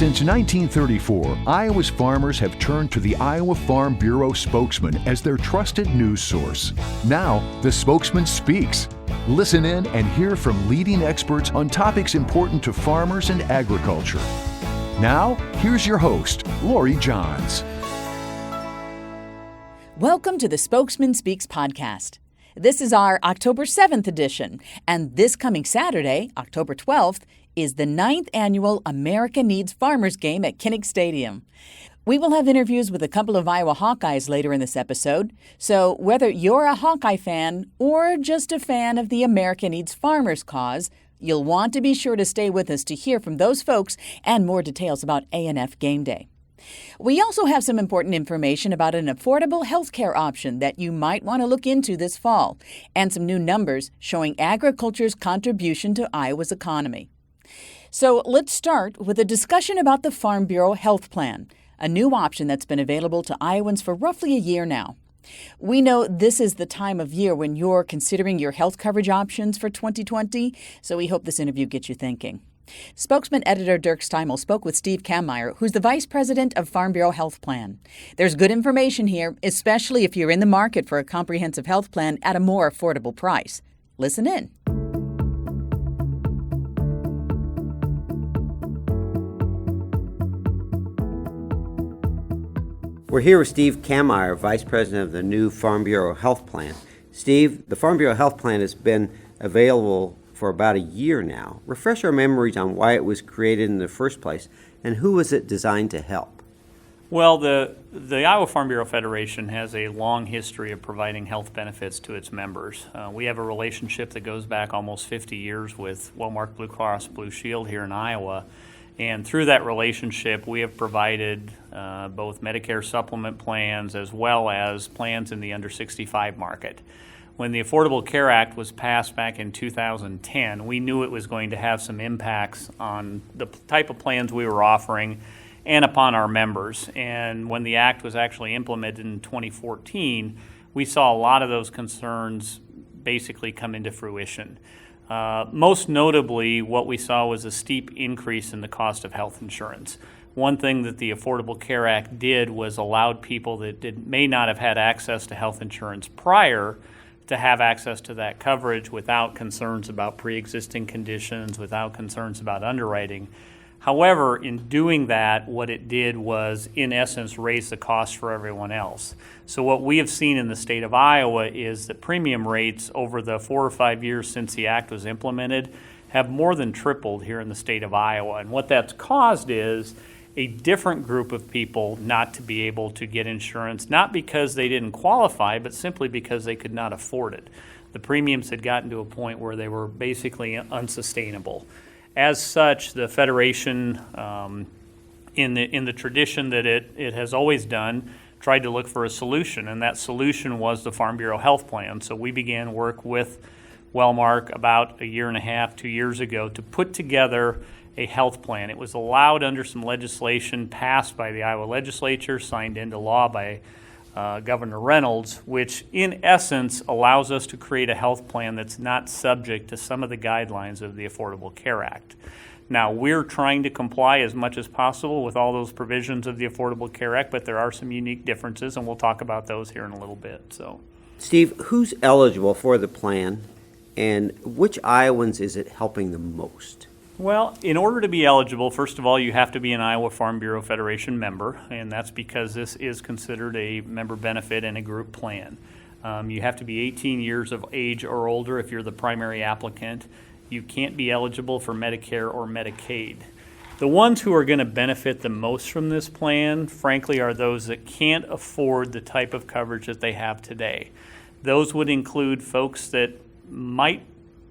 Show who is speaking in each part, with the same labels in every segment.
Speaker 1: Since 1934, Iowa's farmers have turned to the Iowa Farm Bureau spokesman as their trusted news source. Now, the Spokesman Speaks. Listen in and hear from leading experts on topics important to farmers and agriculture. Now, here's your host, Lori Johns.
Speaker 2: Welcome to the Spokesman Speaks podcast. This is our October 7th edition, and this coming Saturday, October 12th, is the 9th annual America Needs Farmers Game at Kinnick Stadium. We will have interviews with a couple of Iowa Hawkeyes later in this episode, so whether you're a Hawkeye fan or just a fan of the America Needs Farmers cause, you'll want to be sure to stay with us to hear from those folks and more details about ANF Game Day. We also have some important information about an affordable health care option that you might want to look into this fall, and some new numbers showing agriculture's contribution to Iowa's economy. So let's start with a discussion about the Farm Bureau Health Plan, a new option that's been available to Iowans for roughly a year now. We know this is the time of year when you're considering your health coverage options for 2020, so we hope this interview gets you thinking. Spokesman editor Dirk Steimel spoke with Steve Kammeyer, who's the vice president of Farm Bureau Health Plan. There's good information here, especially if you're in the market for a comprehensive health plan at a more affordable price. Listen in.
Speaker 3: We're here with Steve Kammeyer, Vice President of the new Farm Bureau Health Plan. Steve, the Farm Bureau Health Plan has been available for about a year now. Refresh our memories on why it was created in the first place and who was it designed to help?
Speaker 4: Well, the Iowa Farm Bureau Federation has a long history of providing health benefits to its members. We have a relationship that goes back almost 50 years with Wellmark Blue Cross Blue Shield here in Iowa. And through that relationship, we have provided both Medicare supplement plans as well as plans in the under 65 market. When the Affordable Care Act was passed back in 2010, we knew it was going to have some impacts on the type of plans we were offering and upon our members. And when the act was actually implemented in 2014, we saw a lot of those concerns basically come into fruition. Most notably, what we saw was a steep increase in the cost of health insurance. One thing that the Affordable Care Act did was allowed people that may not have had access to health insurance prior to have access to that coverage without concerns about pre-existing conditions, without concerns about underwriting. However, in doing that, what it did was, in essence, raise the cost for everyone else. So what we have seen in the state of Iowa is that premium rates over the 4 or 5 years since the act was implemented have more than tripled here in the state of Iowa. And what that's caused is a different group of people not to be able to get insurance, not because they didn't qualify, but simply because they could not afford it. The premiums had gotten to a point where they were basically unsustainable. As such, the Federation, in the tradition that it has always done, tried to look for a solution, and that solution was the Farm Bureau Health Plan. So we began work with Wellmark about a year and a half, 2 years ago, to put together a health plan. It was allowed under some legislation passed by the Iowa legislature, signed into law by Governor Reynolds, which in essence allows us to create a health plan that's not subject to some of the guidelines of the Affordable Care Act. Now, we're trying to comply as much as possible with all those provisions of the Affordable Care Act, but there are some unique differences, and we'll talk about those here in a little bit. So,
Speaker 3: Steve, who's eligible for the plan, and which Iowans is it helping the most?
Speaker 4: Well, in order to be eligible, first of all, you have to be an Iowa Farm Bureau Federation member, and that's because this is considered a member benefit and a group plan. You have to be 18 years of age or older if you're the primary applicant. You can't be eligible for Medicare or Medicaid. The ones who are going to benefit the most from this plan, frankly, are those that can't afford the type of coverage that they have today. Those would include folks that might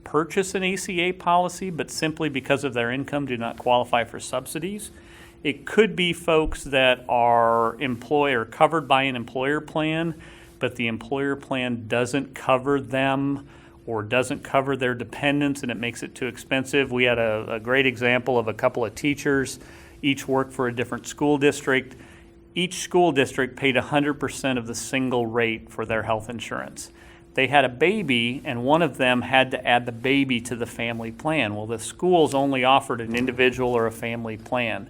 Speaker 4: purchase an ACA policy, but simply because of their income do not qualify for subsidies. It could be folks that are covered by an employer plan, but the employer plan doesn't cover them or doesn't cover their dependents, and it makes it too expensive. We had a great example of a couple of teachers, each worked for a different school district. Each school district paid 100% of the single rate for their health insurance. They had a baby, and one of them had to add the baby to the family plan. Well, the schools only offered an individual or a family plan.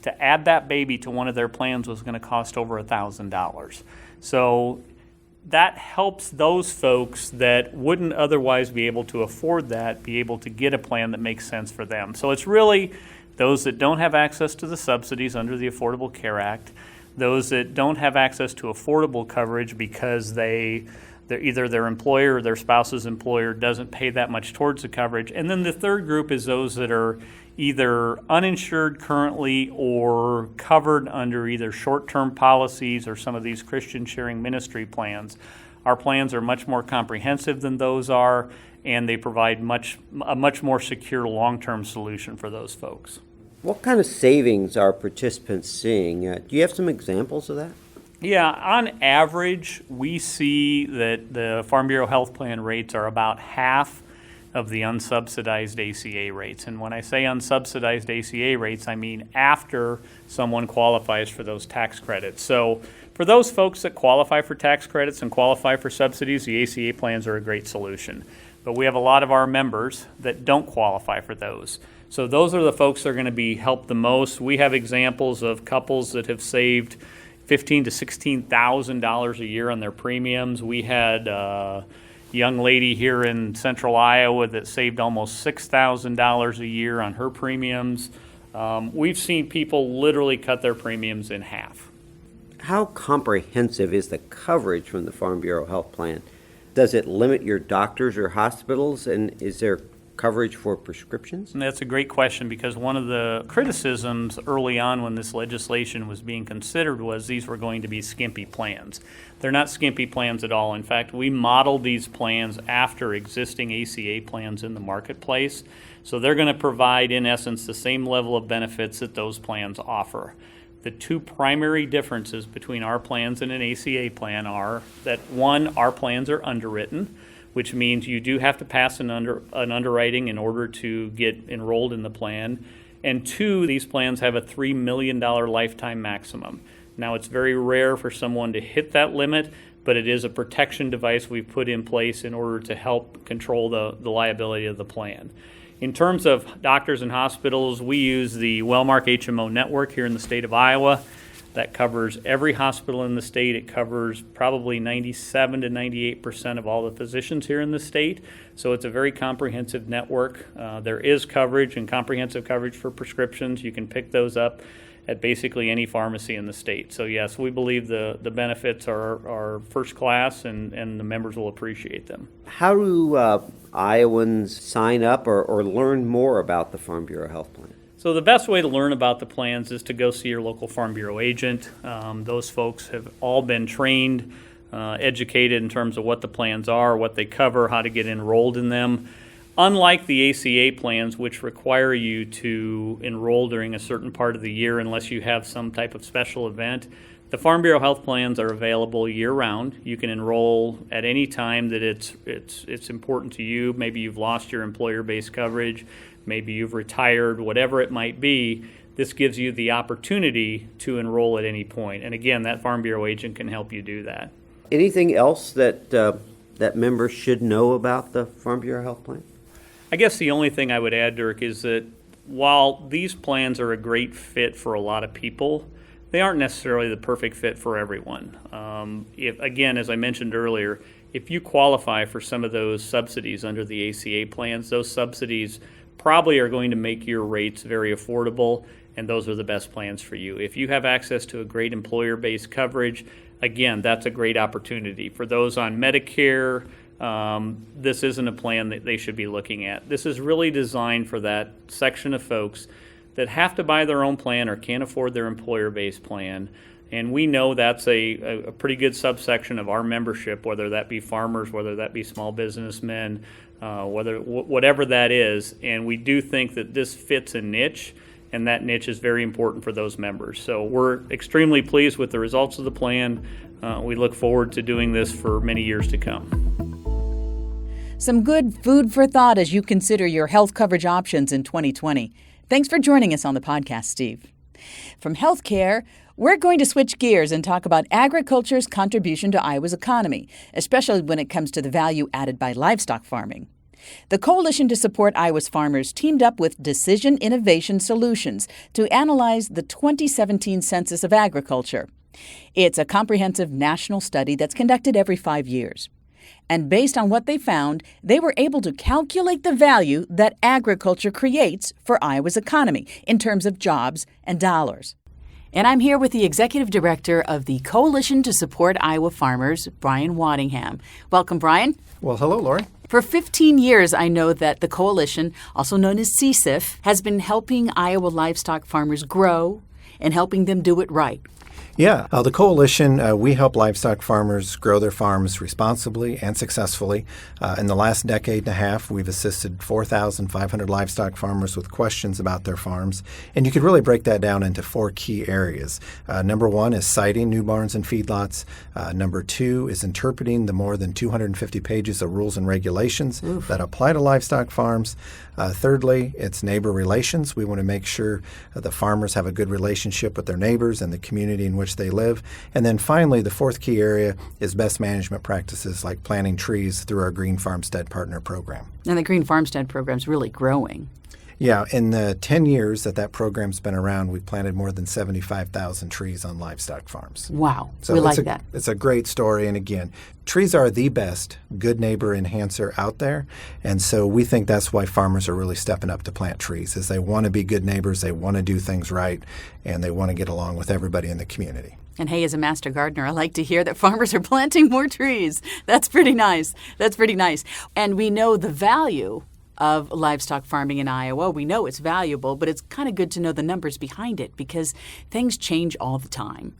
Speaker 4: to add that baby to one of their plans was going to cost over $1,000. So that helps those folks that wouldn't otherwise be able to afford that be able to get a plan that makes sense for them. So it's really those that don't have access to the subsidies under the Affordable Care Act, those that don't have access to affordable coverage because they're either their employer or their spouse's employer doesn't pay that much towards the coverage. And then the third group is those that are either uninsured currently or covered under either short-term policies or some of these Christian sharing ministry plans. Our plans are much more comprehensive than those are, and they provide a much more secure long-term solution for those folks.
Speaker 3: What kind of savings are participants seeing? Do you have some examples of that?
Speaker 4: Yeah, on average, we see that the Farm Bureau Health Plan rates are about half of the unsubsidized ACA rates. And when I say unsubsidized ACA rates, I mean after someone qualifies for those tax credits. So for those folks that qualify for tax credits and qualify for subsidies, the ACA plans are a great solution. But we have a lot of our members that don't qualify for those. So those are the folks that are going to be helped the most. We have examples of couples that have saved $15,000 to $16,000 a year on their premiums. We had a young lady here in central Iowa that saved almost $6,000 a year on her premiums. We've seen people literally cut their premiums in half.
Speaker 3: How comprehensive is the coverage from the Farm Bureau Health Plan? Does it limit your doctors or hospitals, and is there coverage for prescriptions?
Speaker 4: And that's a great question, because one of the criticisms early on when this legislation was being considered was these were going to be skimpy plans. They're not skimpy plans at all. In fact, we modeled these plans after existing ACA plans in the marketplace. So they're going to provide, in essence, the same level of benefits that those plans offer. The two primary differences between our plans and an ACA plan are that, one, our plans are underwritten, which means you do have to pass an underwriting in order to get enrolled in the plan. And two, these plans have a $3 million lifetime maximum. Now, it's very rare for someone to hit that limit, but it is a protection device we've put in place in order to help control the liability of the plan. In terms of doctors and hospitals, we use the Wellmark HMO network here in the state of Iowa. That covers every hospital in the state. It covers probably 97 to 98% of all the physicians here in the state. So it's a very comprehensive network. There is coverage and comprehensive coverage for prescriptions. You can pick those up at basically any pharmacy in the state. So yes, we believe the benefits are first class, and the members will appreciate them.
Speaker 3: How do Iowans sign up or learn more about the Farm Bureau Health Plan?
Speaker 4: So the best way to learn about the plans is to go see your local Farm Bureau agent. Those folks have all been trained, educated in terms of what the plans are, what they cover, how to get enrolled in them. Unlike the ACA plans, which require you to enroll during a certain part of the year unless you have some type of special event, the Farm Bureau Health Plans are available year-round. You can enroll at any time that it's important to you. Maybe you've lost your employer-based coverage, maybe you've retired, whatever it might be. This gives you the opportunity to enroll at any point. And again, that Farm Bureau agent can help you do that.
Speaker 3: Anything else that members should know about the Farm Bureau Health Plan?
Speaker 4: I guess the only thing I would add, Dirk, is that while these plans are a great fit for a lot of people, they aren't necessarily the perfect fit for everyone. Again, as I mentioned earlier, if you qualify for some of those subsidies under the ACA plans, those subsidies probably are going to make your rates very affordable, and those are the best plans for you. If you have access to a great employer-based coverage, again, that's a great opportunity. For those on Medicare, this isn't a plan that they should be looking at. This is really designed for that section of folks that have to buy their own plan or can't afford their employer-based plan. And we know that's a pretty good subsection of our membership, whether that be farmers, whether that be small businessmen, whatever that is. And we do think that this fits a niche, and that niche is very important for those members. So we're extremely pleased with the results of the plan. We look forward to doing this for many years to come.
Speaker 2: Some good food for thought as you consider your health coverage options in 2020. Thanks for joining us on the podcast, Steve. From healthcare, we're going to switch gears and talk about agriculture's contribution to Iowa's economy, especially when it comes to the value added by livestock farming. The Coalition to Support Iowa's Farmers teamed up with Decision Innovation Solutions to analyze the 2017 Census of Agriculture. It's a comprehensive national study that's conducted every 5 years. And based on what they found, they were able to calculate the value that agriculture creates for Iowa's economy in terms of jobs and dollars. And I'm here with the Executive Director of the Coalition to Support Iowa Farmers, Brian Waddingham. Welcome, Brian.
Speaker 5: Well, hello, Lori.
Speaker 2: For 15 years, I know that the Coalition, also known as CSIF, has been helping Iowa livestock farmers grow and helping them do it right.
Speaker 5: Yeah, the Coalition, we help livestock farmers grow their farms responsibly and successfully. In the last decade and a half, we've assisted 4,500 livestock farmers with questions about their farms. And you could really break that down into 4 key areas. Number 1 is siting new barns and feedlots. Number 2 is interpreting the more than 250 pages of rules and regulations that apply to livestock farms. Thirdly, it's neighbor relations. We want to make sure the farmers have a good relationship with their neighbors and the community in which they live. And then finally, the 4th key area is best management practices like planting trees through our Green Farmstead Partner Program.
Speaker 2: And the Green Farmstead program is really growing.
Speaker 5: Yeah, in the 10 years that program's been around, we've planted more than 75,000 trees on livestock farms.
Speaker 2: Wow,
Speaker 5: so
Speaker 2: we like that.
Speaker 5: It's a great story. And again, trees are the best good neighbor enhancer out there. And so we think that's why farmers are really stepping up to plant trees, is they want to be good neighbors, they want to do things right, and they want to get along with everybody in the community.
Speaker 2: And hey, as a master gardener, I like to hear that farmers are planting more trees. That's pretty nice. And we know the value of livestock farming in Iowa. We know it's valuable, but it's kind of good to know the numbers behind it because things change all the time.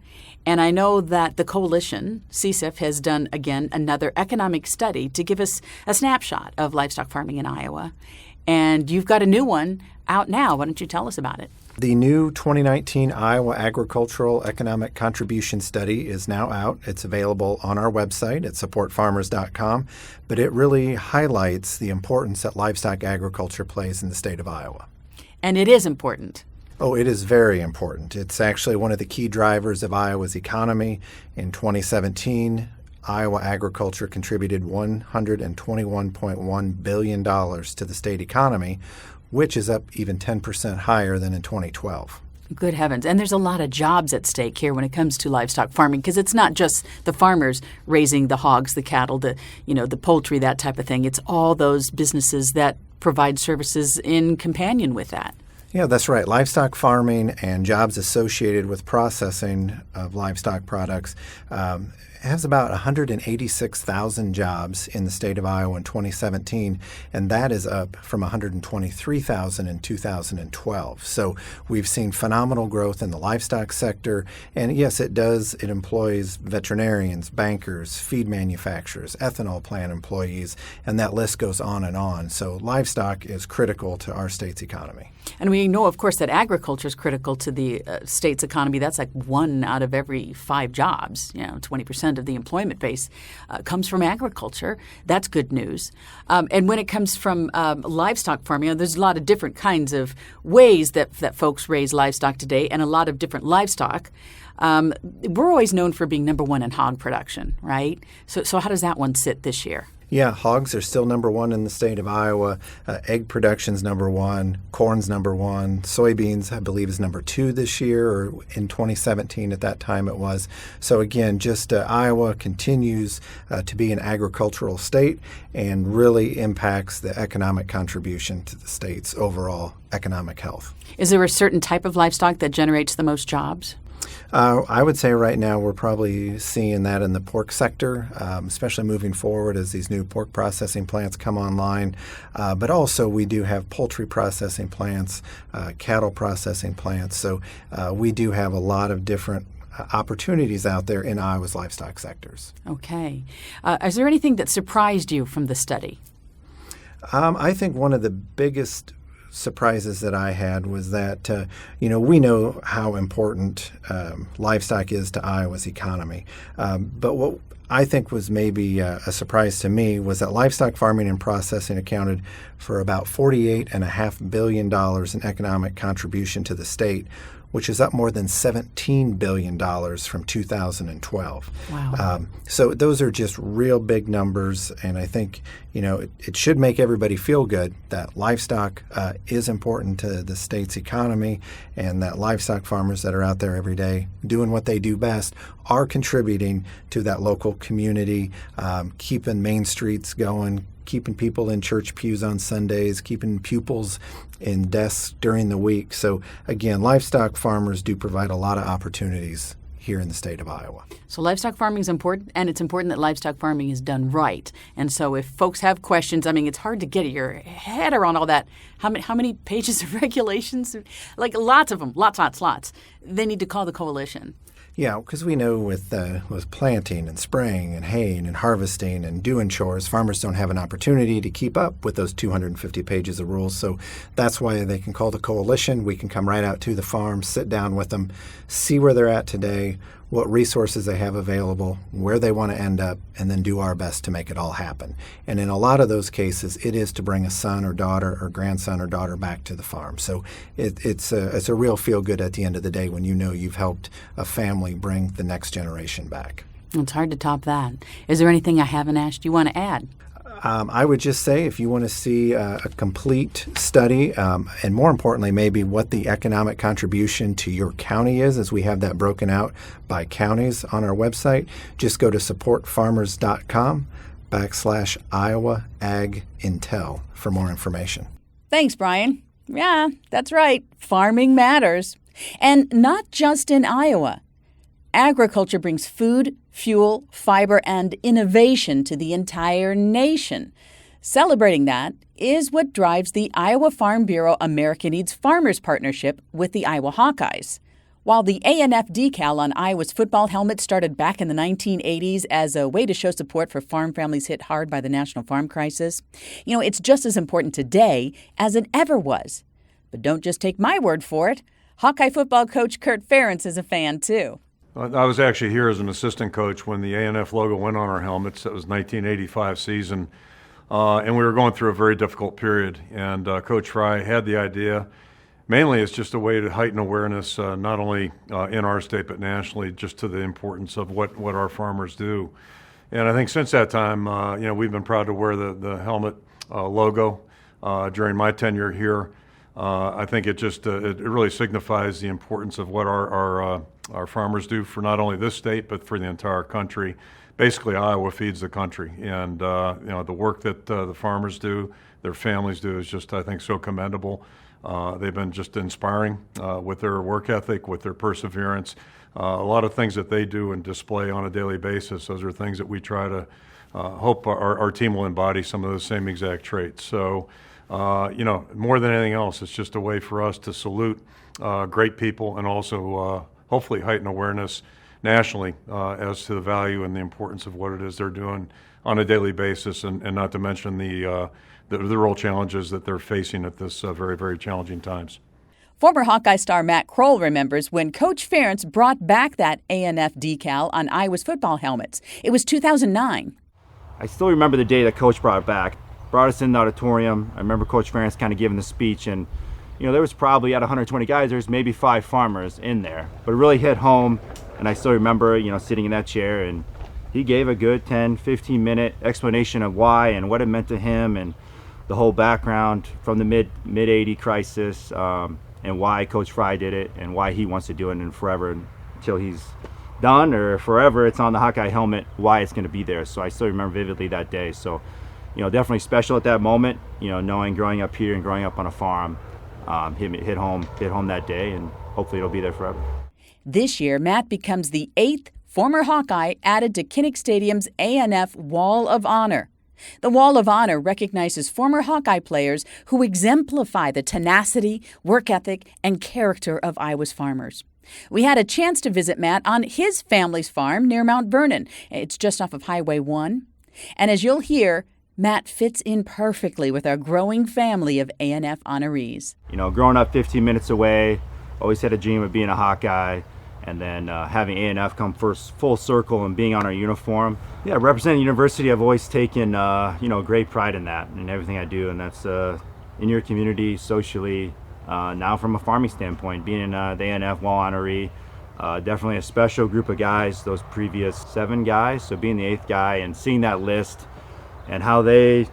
Speaker 2: And I know that the Coalition, CSIF, has done, again, another economic study to give us a snapshot of livestock farming in Iowa. And you've got a new one out now. Why don't you tell us about it?
Speaker 5: The new 2019 Iowa Agricultural Economic Contribution Study is now out. It's available on our website at supportfarmers.com, but it really highlights the importance that livestock agriculture plays in the state of Iowa.
Speaker 2: And it is important.
Speaker 5: Oh, it is very important. It's actually one of the key drivers of Iowa's economy. In 2017, Iowa agriculture contributed $121.1 billion to the state economy, which is up even 10% higher than in 2012.
Speaker 2: Good heavens. And there's a lot of jobs at stake here when it comes to livestock farming because it's not just the farmers raising the hogs, the cattle, the poultry, that type of thing. It's all those businesses that provide services in companion with that.
Speaker 5: Yeah, that's right. Livestock farming and jobs associated with processing of livestock products has about 186,000 jobs in the state of Iowa in 2017, and that is up from 123,000 in 2012. So we've seen phenomenal growth in the livestock sector, and yes, it employs veterinarians, bankers, feed manufacturers, ethanol plant employees, and that list goes on and on. So livestock is critical to our state's economy.
Speaker 2: And we know, of course, that agriculture is critical to the state's economy. That's like 1 out of every 5 jobs. 20% of the employment base comes from agriculture. That's good news. And when it comes from livestock farming, there's a lot of different kinds of ways that folks raise livestock today and a lot of different livestock. We're always known for being number 1 in hog production, right? So how does that one sit this year?
Speaker 5: Yeah, hogs are still number 1 in the state of Iowa. Egg production's number 1. Corn's number 1. Soybeans, I believe, is number 2 this year, or in 2017 at that time it was. So again, just Iowa continues to be an agricultural state and really impacts the economic contribution to the state's overall economic health.
Speaker 2: Is there a certain type of livestock that generates the most jobs?
Speaker 5: I would say right now we're probably seeing that in the pork sector, especially moving forward as these new pork processing plants come online. But also we do have poultry processing plants, cattle processing plants. So we do have a lot of different opportunities out there in Iowa's livestock sectors. Okay.
Speaker 2: Is there anything that surprised you from the study?
Speaker 5: I think one of the biggest surprises that I had was that, we know how important livestock is to Iowa's economy. But what I think was maybe a surprise to me was that livestock farming and processing accounted for about $48.5 billion in economic contribution to the state, which is up more than $17 billion from 2012.
Speaker 2: Wow.
Speaker 5: So those are just real big numbers, and I think, it should make everybody feel good that livestock is important to the state's economy, and that livestock farmers that are out there every day doing what they do best are contributing to that local community, keeping main streets going, keeping people in church pews on Sundays, keeping pupils in desks during the week. So again, livestock farmers do provide a lot of opportunities here in the state of Iowa.
Speaker 2: So livestock farming is important, and it's important that livestock farming is done right. And so if folks have questions, it's hard to get your head around all that. How many pages of regulations? Like lots of them, lots. They need to call the coalition.
Speaker 5: Yeah, because we know with planting and spraying and haying and harvesting and doing chores, farmers don't have an opportunity to keep up with those 250 pages of rules. So that's why they can call the coalition. We can come right out to the farm, sit down with them, see where they're at today, what resources they have available, where they want to end up, and then do our best to make it all happen. And in a lot of those cases, it is to bring a son or daughter or grandson or daughter back to the farm. So it's a real feel-good at the end of the day when you know you've helped a family bring the next generation back.
Speaker 2: It's hard to top that. Is there anything I haven't asked you want to add?
Speaker 5: I would just say if you want to see a complete study, and more importantly, maybe what the economic contribution to your county is, as we have that broken out by counties on our website, just go to supportfarmers.com/Iowa Ag Intel for more information.
Speaker 2: Thanks, Brian. Yeah, that's right. Farming matters. And not just in Iowa. Agriculture brings food, fuel, fiber, and innovation to the entire nation. Celebrating that is what drives the Iowa Farm Bureau America Needs Farmers Partnership with the Iowa Hawkeyes. While the ANF decal on Iowa's football helmet started back in the 1980s as a way to show support for farm families hit hard by the national farm crisis, it's just as important today as it ever was. But don't just take my word for it. Hawkeye football coach Kirk Ferentz is a fan, too.
Speaker 6: I was actually here as an assistant coach when the ANF logo went on our helmets. That was 1985 season, and we were going through a very difficult period. And Coach Fry had the idea. Mainly, it's just a way to heighten awareness, not only in our state but nationally, just to the importance of what our farmers do. And I think since that time, we've been proud to wear the helmet logo during my tenure here. I think it really signifies the importance of what our farmers do for not only this state but for the entire country. Basically, Iowa feeds the country, and the work that the farmers do, their families do, is just, I think, so commendable. They've been just inspiring with their work ethic, with their perseverance. A lot of things that they do and display on a daily basis, those are things that we try to hope our team will embody some of those same exact traits. So, more than anything else, it's just a way for us to salute great people and also hopefully heighten awareness nationally as to the value and the importance of what it is they're doing on a daily basis, and not to mention the real challenges that they're facing at this very, very challenging times.
Speaker 2: Former Hawkeye star Matt Kroul remembers when Coach Ferentz brought back that ANF decal on Iowa's football helmets. It was 2009.
Speaker 7: I still remember the day that Coach brought it back. Brought us in the auditorium. I remember Coach Ferentz kind of giving the speech, and there was probably out of 120 guys, there's maybe 5 farmers in there. But it really hit home, and I still remember, sitting in that chair, and he gave a good 10, 15-minute explanation of why and what it meant to him and the whole background from the mid-80 crisis, and why Coach Fry did it and why he wants to do it and forever until he's done, or forever it's on the Hawkeye helmet, why it's going to be there. So I still remember vividly that day. So, definitely special at that moment, knowing growing up here and growing up on a farm, hit home that day, and hopefully it'll be there forever.
Speaker 2: This year, Matt becomes the 8th former Hawkeye added to Kinnick Stadium's ANF Wall of Honor. The Wall of Honor recognizes former Hawkeye players who exemplify the tenacity, work ethic, and character of Iowa's farmers. We had a chance to visit Matt on his family's farm near Mount Vernon. It's just off of Highway 1. And as you'll hear, Matt fits in perfectly with our growing family of ANF honorees.
Speaker 7: Growing up 15 minutes away, always had a dream of being a Hawkeye, and then having ANF come full circle and being on our uniform. Yeah, representing the university, I've always taken great pride in that and everything I do, and that's in your community, socially. Now from a farming standpoint, being the ANF Wall honoree, definitely a special group of guys, those previous 7 guys, so being the 8th guy and seeing that list and how they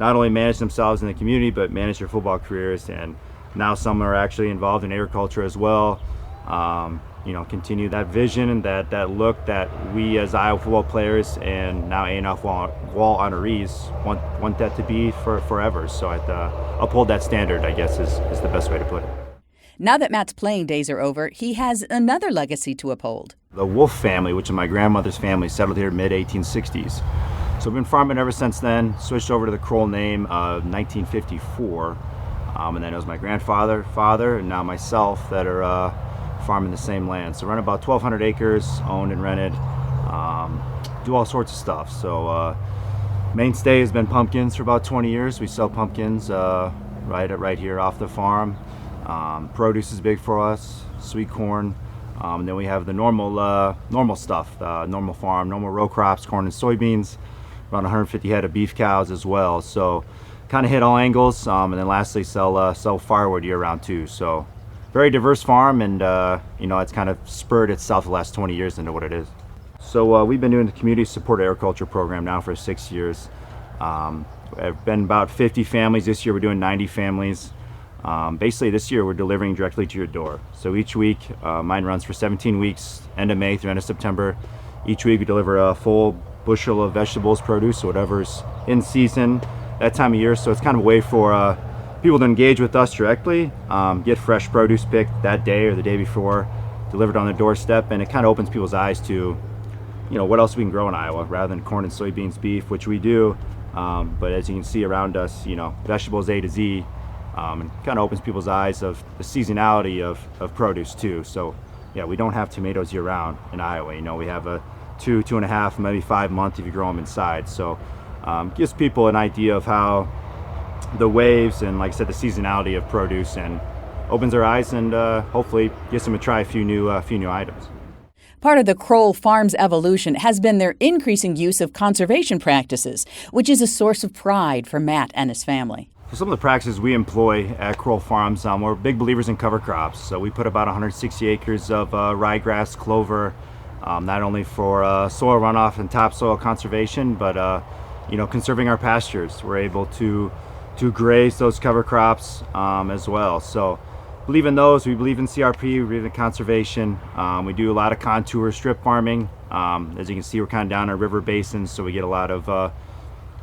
Speaker 7: not only manage themselves in the community, but manage their football careers. And now some are actually involved in agriculture as well. Continue that vision and that look that we as Iowa football players and now ANF wall honorees want that to be for forever. So I'd uphold that standard, I guess, is the best way to put it.
Speaker 2: Now that Matt's playing days are over, he has another legacy to uphold.
Speaker 7: The Wolf family, which is my grandmother's family, settled here mid-1860s. So I've been farming ever since then. Switched over to the Kroul name 1954. And then it was my grandfather, father, and now myself that are farming the same land. So run about 1,200 acres, owned and rented. Do all sorts of stuff. So mainstay has been pumpkins for about 20 years. We sell pumpkins right here off the farm. Produce is big for us, sweet corn. And then we have the normal stuff, normal farm, normal row crops, corn and soybeans, around 150 head of beef cows as well. So kind of hit all angles. And then lastly, sell firewood year round too. So very diverse farm, and it's kind of spurred itself the last 20 years into what it is. So we've been doing the community support agriculture program now for 6 years. I've been about 50 families. This year we're doing 90 families. Basically this year we're delivering directly to your door. So each week, mine runs for 17 weeks, end of May through end of September. Each week we deliver a full bushel of vegetables, produce, or whatever's in season that time of year. So it's kind of a way for people to engage with us directly, get fresh produce picked that day or the day before, delivered on their doorstep, and it kind of opens people's eyes to, what else we can grow in Iowa rather than corn and soybeans, beef, which we do. But as you can see around us, vegetables A to Z. And kind of opens people's eyes of the seasonality of produce too. So yeah, we don't have tomatoes year round in Iowa. We have a 2.5, maybe 5 month if you grow them inside. So gives people an idea of how the waves and, like I said, the seasonality of produce, and opens their eyes and hopefully gets them to try a few new items.
Speaker 2: Part of the Kroul Farm's evolution has been their increasing use of conservation practices, which is a source of pride for Matt and his family.
Speaker 7: Some of the practices we employ at Kroul Farms, we're big believers in cover crops. So we put about 160 acres of ryegrass, clover, not only for soil runoff and topsoil conservation, but conserving our pastures. We're able to graze those cover crops as well. So believe in those. We believe in CRP. We believe in conservation. We do a lot of contour strip farming. As you can see, we're kind of down our river basins, so we get a lot of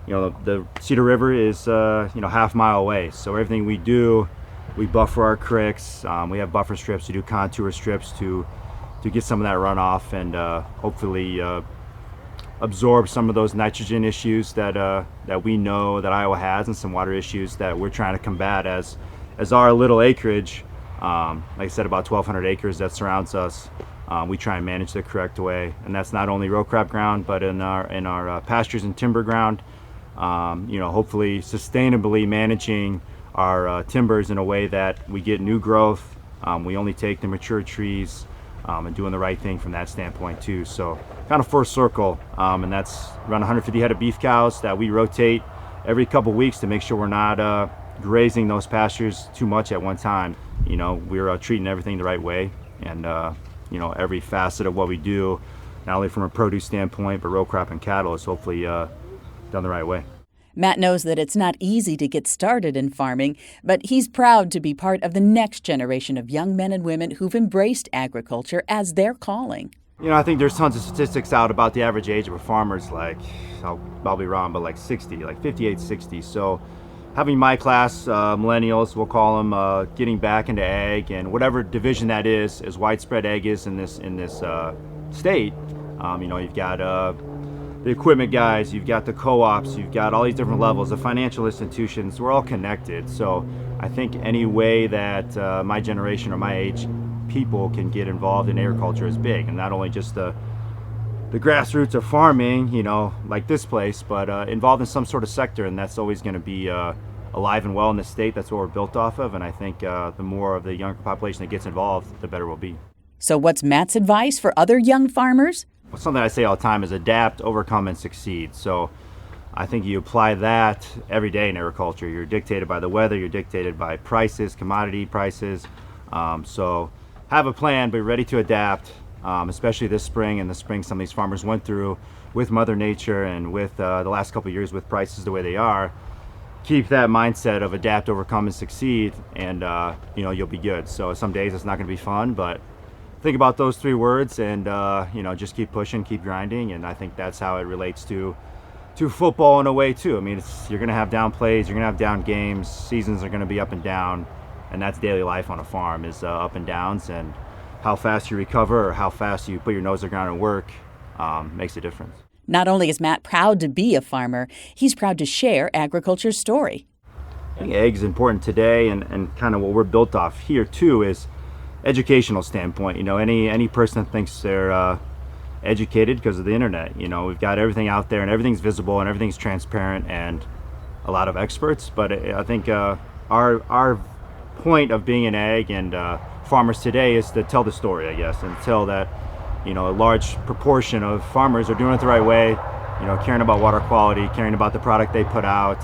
Speaker 7: the Cedar River is half mile away, so everything we do, we buffer our creeks. We have buffer strips. We do contour strips to get some of that runoff and hopefully absorb some of those nitrogen issues that we know that Iowa has, and some water issues that we're trying to combat as our little acreage. Like I said, about 1,200 acres that surrounds us. We try and manage the correct way, and that's not only row crop ground, but in our pastures and timber ground. Hopefully sustainably managing our timbers in a way that we get new growth. We only take the mature trees, and doing the right thing from that standpoint too. So kind of full circle, and that's around 150 head of beef cows that we rotate every couple weeks to make sure we're not grazing those pastures too much at one time. We're treating everything the right way, and every facet of what we do, not only from a produce standpoint, but row crop and cattle, is hopefully done the right way.
Speaker 2: Matt knows that it's not easy to get started in farming, but he's proud to be part of the next generation of young men and women who've embraced agriculture as their calling.
Speaker 7: I think there's tons of statistics out about the average age of a farmer's I'll be wrong, but 60, 58, 60. So having my class, millennials, we'll call them, getting back into ag, and whatever division that is, as widespread ag is in this state. You've got the equipment guys, you've got the co-ops, you've got all these different levels, the financial institutions, we're all connected. So I think any way that my generation or my age people can get involved in agriculture is big, and not only just the grassroots of farming, like this place, but involved in some sort of sector, and that's always going to be alive and well in the state. That's what we're built off of, and I think the more of the younger population that gets involved, the better we'll be.
Speaker 2: So what's Matt's advice for other young farmers?
Speaker 7: Something I say all the time is adapt, overcome, and succeed. So I think you apply that every day in agriculture. You're dictated by the weather, you're dictated by prices, commodity prices. So have a plan, be ready to adapt, especially this spring and the spring some of these farmers went through with Mother Nature and with the last couple of years with prices the way they are. keep that mindset of adapt, overcome, and succeed, and you'll be good. So some days it's not going to be fun, but think about those 3 words and just keep pushing, keep grinding, and I think that's how it relates to football in a way too. I mean, you're going to have down plays, you're going to have down games, seasons are going to be up and down, and that's daily life on a farm is up and downs, and how fast you recover or how fast you put your nose to the ground and work makes a difference.
Speaker 2: Not only is Matt proud to be a farmer, he's proud to share agriculture's story.
Speaker 7: I think ag is important today, and kind of what we're built off here too is educational standpoint. Any person that thinks they're educated because of the internet, we've got everything out there and everything's visible and everything's transparent and a lot of experts. But I think our point of being an ag and farmers today is to tell the story, I guess, and tell that a large proportion of farmers are doing it the right way, caring about water quality, caring about the product they put out,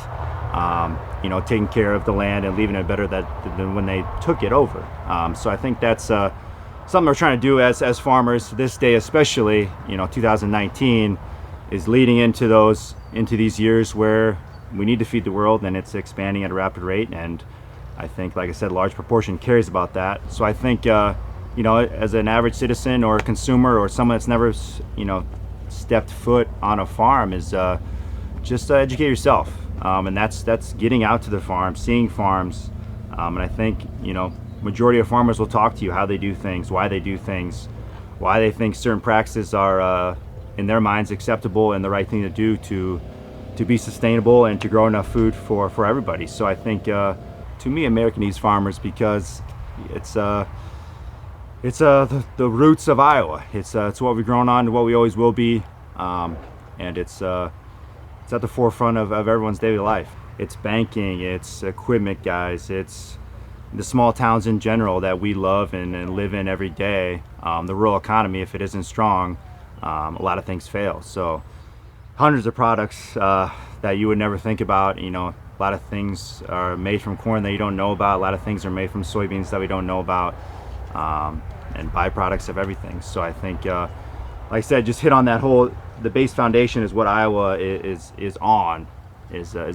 Speaker 7: taking care of the land and leaving it better than when they took it over. So I think that's something we're trying to do as farmers this day, especially 2019 is leading into these years where we need to feed the world, and it's expanding at a rapid rate. And I think, like I said, a large proportion cares about that. So I think as an average citizen or a consumer or someone that's never stepped foot on a farm is just educate yourself, and that's getting out to the farm, seeing farms, and I think majority of farmers will talk to you how they do things, why they do things, why they think certain practices are in their minds acceptable and the right thing to do to be sustainable and to grow enough food for everybody. So I think to me, America needs farmers because it's the roots of Iowa. It's what we've grown on, what we always will be, and it's at the forefront of everyone's daily life. It's banking, it's equipment guys, it's the small towns in general that we love and live in every day. The rural economy, if it isn't strong, a lot of things fail. So hundreds of products that you would never think about. A lot of things are made from corn that you don't know about. A lot of things are made from soybeans that we don't know about. And byproducts of everything. So I think, like I said, just hit on that the base foundation is what Iowa is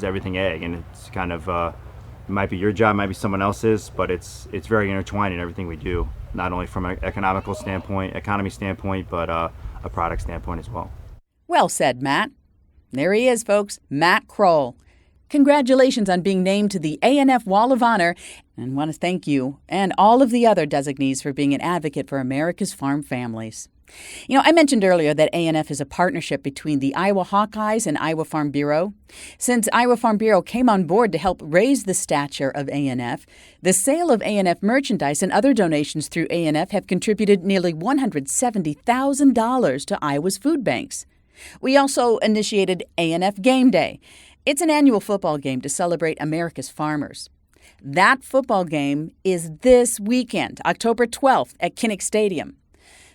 Speaker 7: everything ag, and it's kind of it might be your job, might be someone else's, but it's very intertwined in everything we do, not only from an economy standpoint, but a product standpoint as well.
Speaker 2: Well said, Matt. There he is, folks, Matt Kroul. Congratulations on being named to the ANF Wall of Honor, and want to thank you and all of the other designees for being an advocate for America's farm families. I mentioned earlier that ANF is a partnership between the Iowa Hawkeyes and Iowa Farm Bureau. Since Iowa Farm Bureau came on board to help raise the stature of ANF, the sale of ANF merchandise and other donations through ANF have contributed nearly $170,000 to Iowa's food banks. We also initiated ANF Game Day. It's an annual football game to celebrate America's farmers. That football game is this weekend, October 12th, at Kinnick Stadium.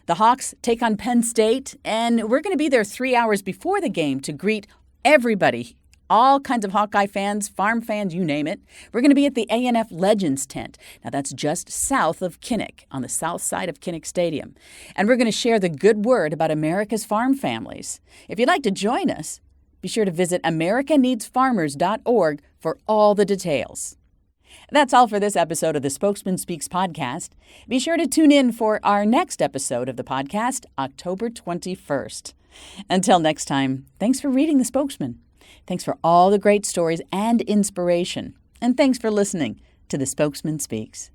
Speaker 2: The Hawks take on Penn State, and we're going to be there 3 hours before the game to greet everybody, all kinds of Hawkeye fans, farm fans, you name it. We're going to be at the ANF Legends tent. Now, that's just south of Kinnick, on the south side of Kinnick Stadium. And we're going to share the good word about America's farm families. If you'd like to join us, be sure to visit americaneedsfarmers.org for all the details. That's all for this episode of the Spokesman Speaks podcast. Be sure to tune in for our next episode of the podcast, October 21st. Until next time, thanks for reading The Spokesman. Thanks for all the great stories and inspiration. And thanks for listening to The Spokesman Speaks.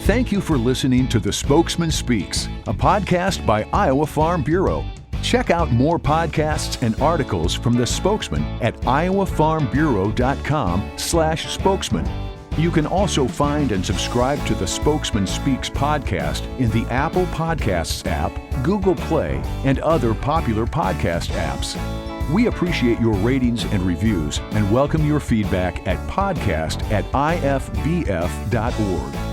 Speaker 1: Thank you for listening to The Spokesman Speaks, a podcast by Iowa Farm Bureau. Check out more podcasts and articles from The Spokesman at iowafarmbureau.com/spokesman. You can also find and subscribe to the Spokesman Speaks podcast in the Apple Podcasts app, Google Play, and other popular podcast apps. We appreciate your ratings and reviews and welcome your feedback at podcast@ifbf.org.